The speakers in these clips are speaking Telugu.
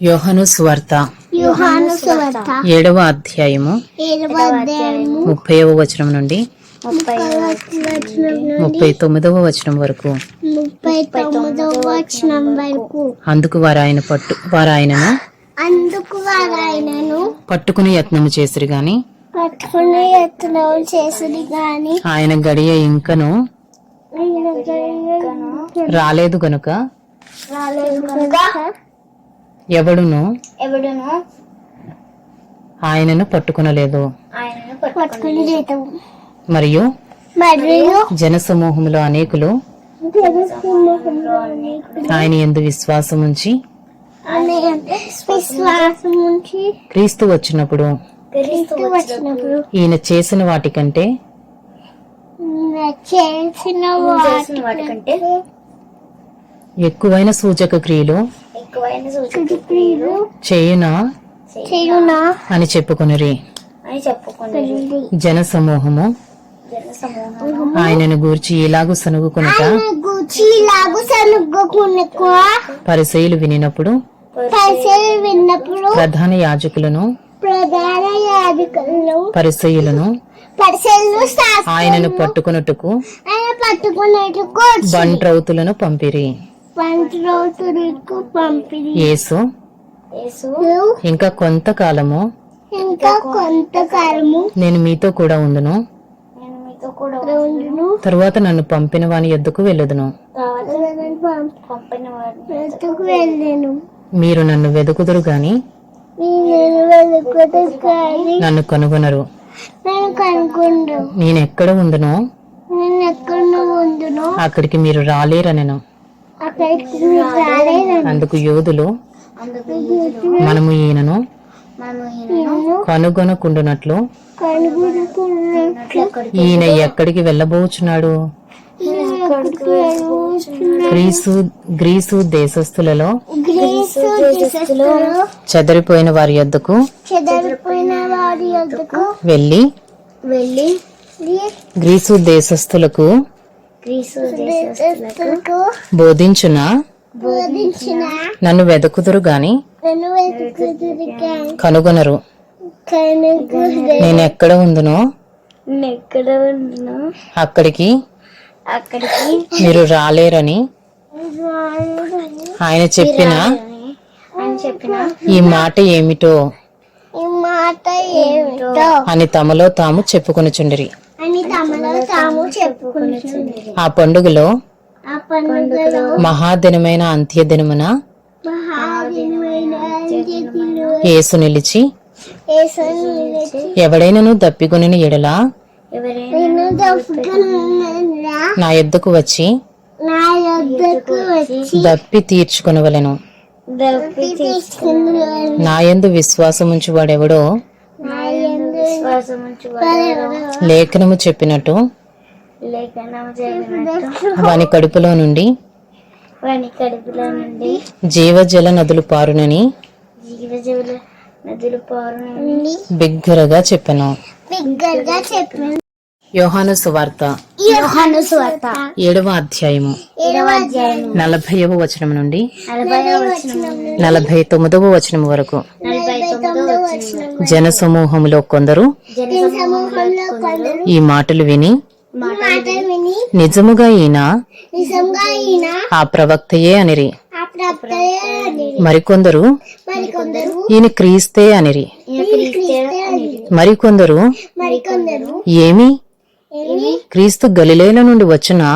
యోహాను సువార్త 7వ అధ్యాయము 30వ వచనం నుండి 39వ వచనం వరకు. అందుకు వారాయనను పట్టుకుని యత్నము చేసిరి గాని ఆయన గడియ ఇంకను రాలేదు గనుక ఎవడును ఆయనను పట్టుకునలేదు. మరియు జనసమూహంలో అనేకులు ఆయన యందు విశ్వాసముంచి క్రీస్తు వచ్చినప్పుడు ఈయన చేసిన వాటికంటే ఎక్కువైన సూచక క్రియలు చేయునా అని చెప్పుకొనిరి. జనసమూహము ఆయనను గూర్చి ఇలాగు సనుగుకొనక పరిసయ్యులు వినినప్పుడు ప్రధాన యాజకులను పరిసయ్యులను ఆయనను పట్టుకొనుటకు బంట్రౌతులను పంపిరి. యేసు ఇంకా కొంతకాలము నేను మీతో కూడా ఉండును, తరువాత నన్ను పంపిన వాని యొద్దకు వెళ్ళుదును. మీరు నన్ను వెదుకుదురు గాని నన్ను కనుగొనరు. నేనెక్కడ ఉండునో అక్కడికి మీరు రాలేరనెను. అందుకు యోధులు మనము ఈయనను కనుగొనకుండునట్లు ఈయన ఎక్కడికి వెళ్ళబోచున్నాడు? గ్రీసు దేశస్థులలో చెదరిపోయిన వారి యొద్దకు వెళ్ళి గ్రీసు దేశస్థులకు బోధించునా నన్ను వెదకుదురు గాని కనుగొనరు. నేనెక్కడ ఉందునో అక్కడికి మీరు రాలేరని ఆయన చెప్పిన ఈ మాట ఏమిటో అని తమలో తాము చెప్పుకొనుచుండిరి. ఆ పండుగలో మహాదినమైన అంత్యదినమున యేసు నిలిచి ఎవడైనను దప్పికొనిన ఎడల నా యొద్దకు వచ్చి దప్పి తీర్చుకొనవలెను. నా యందు విశ్వాసముంచు వాడెవడో లేఖనము చెప్పినట్టు వాని కడుపులో నుండి జీవజల నదులు పారునని బిగ్గరగా చెప్పెను. యోహాను సువార్త 7వ అధ్యాయము 40వ వచనం నుండి 49వ వచనం వరకు. జనసమూహములో కొందరు ఈ మాటలు విని నిజముగా ఈయన ఆ ప్రవక్తయే అనిరి. మరికొందరు ఈయన క్రీస్తే అనిరి. మరికొందరు ఏమి క్రీస్తు గలిలయలో నుండి వచ్చునా?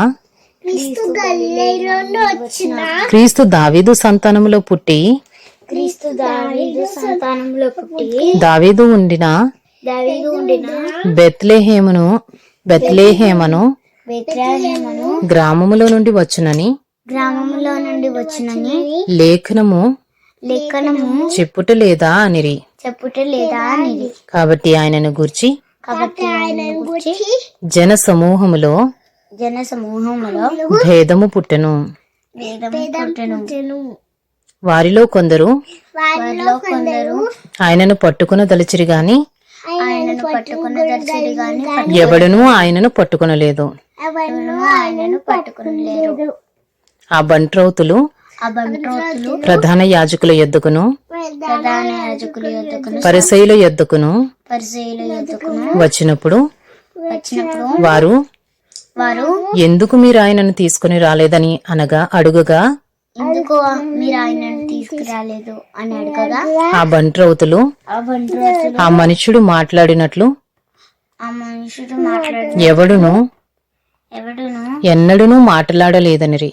క్రీస్తు దావీదు సంతానములో పుట్టి దావీదు ఉండిన బెత్లెహేమను గ్రామములో నుండి వచ్చునని లేఖనము చెప్పుట లేదా అనిరి. కాబట్టి ఆయనను గూర్చి జన సమూహములో భేదము పుట్టెను. వారిలో కొందరు ఆయనను పట్టుకున దలిచిరి గాని ఎవడునూ ఆయనను పట్టుకునలేదు. ఆ బంట్రౌతులు ప్రధాన యాజకుల యొద్దకును ప్రధాన యాజకుల యొద్దకును పరిసయ్యుల యొద్దకును పరిసయ్యుల యొద్దకును వచ్చినప్పుడు వచ్చినప్పుడు వారు వారు ఎందుకు మీరు ఆయనను తీసుకుని రాలేదని అడుగగా ఎందుకు మీరు ఆయనను తీసుకురాలేదు అని అడగగా ఆ బంట్రౌతులు ఆ బంట్రోతులు ఆ మనుష్యుడు మాట్లాడినట్లు ఆ మనుషుడు మాట్లాడు ఎవడును ఎవడును ఎన్నడూనూ మాట్లాడలేదనిరి.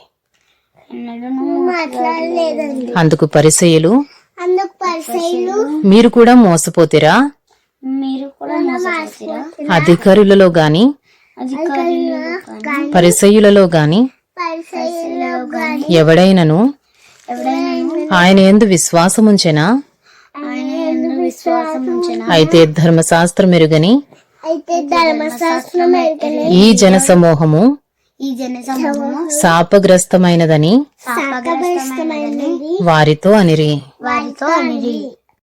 మాట్లాడలేదండి. అందుకు పరిసయ్యులు అందుకు పరిసయ్యులు మీరు కూడా మోసపోతిరా? మీరు కూడా మోసపోతిరా? అధికారులలో గాని అధికారులు కానీ పరిసయ్యులలో గాని పరిసయ్యులు కానీ ఎవడైనను ఎవడైనా ఆయన యందు విశ్వాసముంచెనా ఆయన యందు విశ్వాసం ఉంచిన అయితే ధర్మశాస్త్రం ఎరుగని అయితే ధర్మశాస్త్రం ఎరుగని ఈ జనసమూహము ఈ జన సమూహము శాపగ్రస్తమైనదని శాపగ్రస్తమైనదని వారితో అనిరి. వారితో అనిరి.